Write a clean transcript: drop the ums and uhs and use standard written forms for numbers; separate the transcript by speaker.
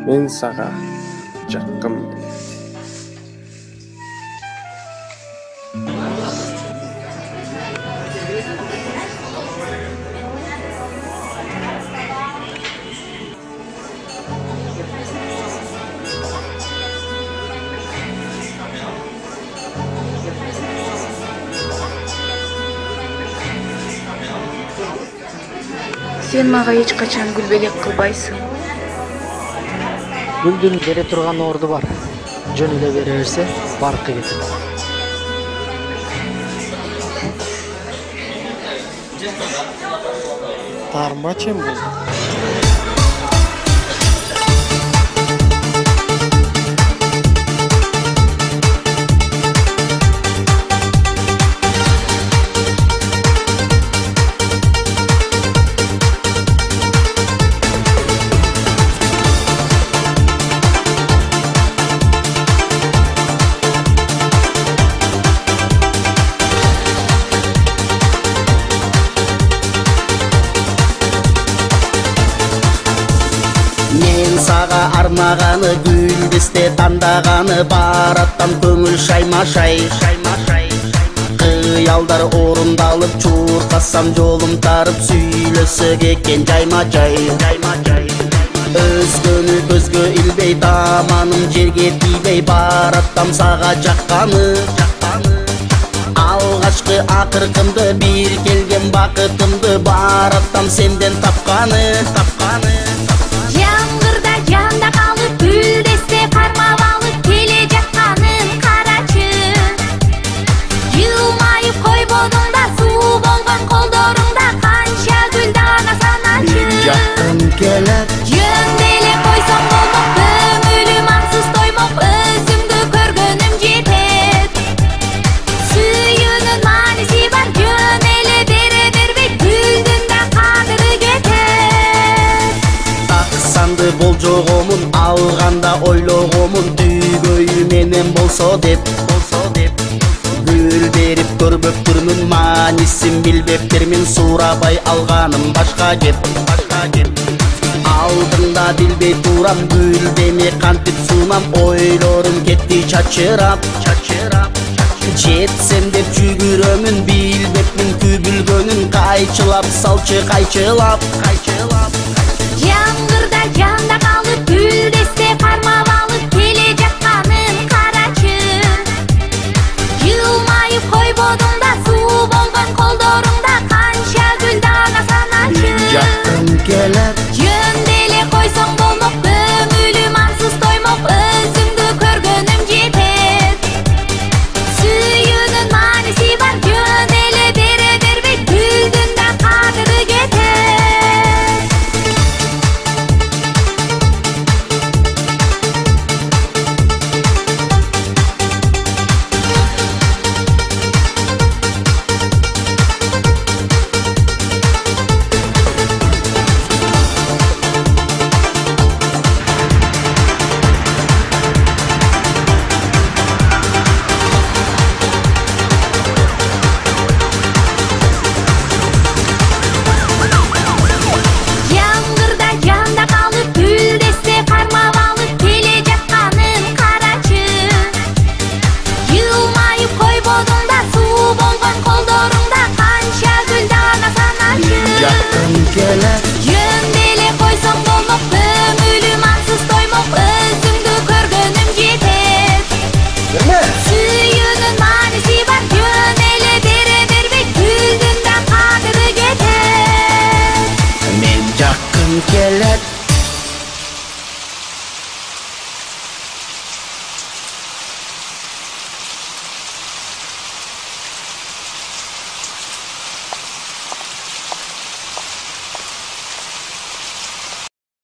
Speaker 1: Мен сага жаккын.
Speaker 2: Сен мага эч качан күлбелек кылбайсың.
Speaker 3: Гүлдүн бере турган орду бар. Жөн эле бере берсе, баркы кетет.
Speaker 1: Тармба чем бул?
Speaker 4: Сага армаганы гүлдесте тандаганы бараттан көңүл шаймашай. Кыялдар орундалып чуркасам жолум тарып сүйлөсөк экен жайма-жай. Өзгөнү көзгө илбей даманым жерге тийбей бараттам сага жакканы. Алгачкы акыркымды бир келген бакытымды бараттам сенден тапканы.
Speaker 5: Жаңгырда жанда калып гүлдесте кармап алып келе жатканын карачы. Жылмайып койбодуң да суу болгон колдоруңда канча гүл дана саначы.
Speaker 4: Жаккым келет
Speaker 5: Жөн эле койсоң болмок, көңүлүм ансыз тоймок, өзүңдү көргөнүм жетет. Сүйүүнүн мааниси бар, жөн эле бере бербей гүлдүн да кадыры кетет.
Speaker 4: Аксанды болжогомун алганда ойлогомун түйгөйү менен болсо деп. Гүл берип көрбөптүрмүн маанисин билбептермин, сурабай алганым башка кеп. Алдыңда билбей турам гүлдеме кантип сунам, ойлорум кетти чачырап. Жетсем деп жүгүрөмүн билбепмин күбүлгөнүн, кайчылап салчы кайчылап.
Speaker 5: Жаңгырда жанда калып гүлдесте кармап алып келе жатканын карачы. Жылмайып койбодуң да суу болгон колдоруңда канча гүл дана саначы.
Speaker 4: Жаккым келет